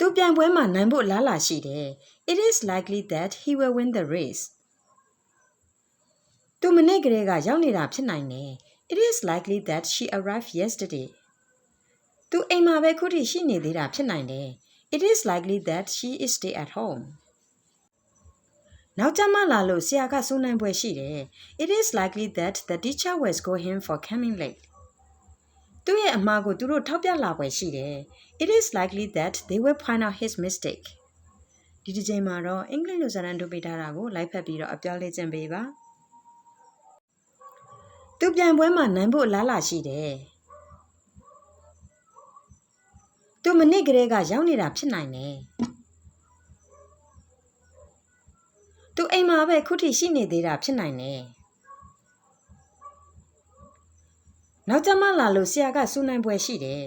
သူပြိုင်ပွဲမှာနိုင်ဖို့လားလာရှိတယ် It is likely that he will win the race သူမနေ့ကလေးကရောက်နေတာဖြစ်နိုင်တယ် It is likely that she arrived yesterday သူအိမ်မှာပဲခုထိရှိနေသေးတာဖြစ်နိုင်တယ် It is likely that she is stay at home နောက်ကျမှလာလို့ဆရာကစူးနိုင်ပွဲရှိတယ် It is likely that the teacher will scold him for coming late သူ့ရဲ့အမှားကိုသူတို့ထောက်ပြလာပွဲရှိတယ် It is likely that they will point out his mistake ဒီတစ်ချိန်မှာတော့အင်္ဂလိပ်လိုစာတမ်းထုတ်ပေးထားတာကိုလိုက်ဖတ်ပြီးတော့အပြောင်းလဲကျင့်ပေးပါသူပြိုင်ပွဲမှာနိုင်ဖို့လားလာရှိတယ်သူမနေ့ကလေးကရောက်နေတာဖြစ်နိုင်တယ်သူအိမ်မှာပဲခုထိရှိနေသေးတာဖြစ်နိုင်တယ်နောက်ကျမှလာလို့ဆရာကစူးနိုင်ပွဲရှိတယ်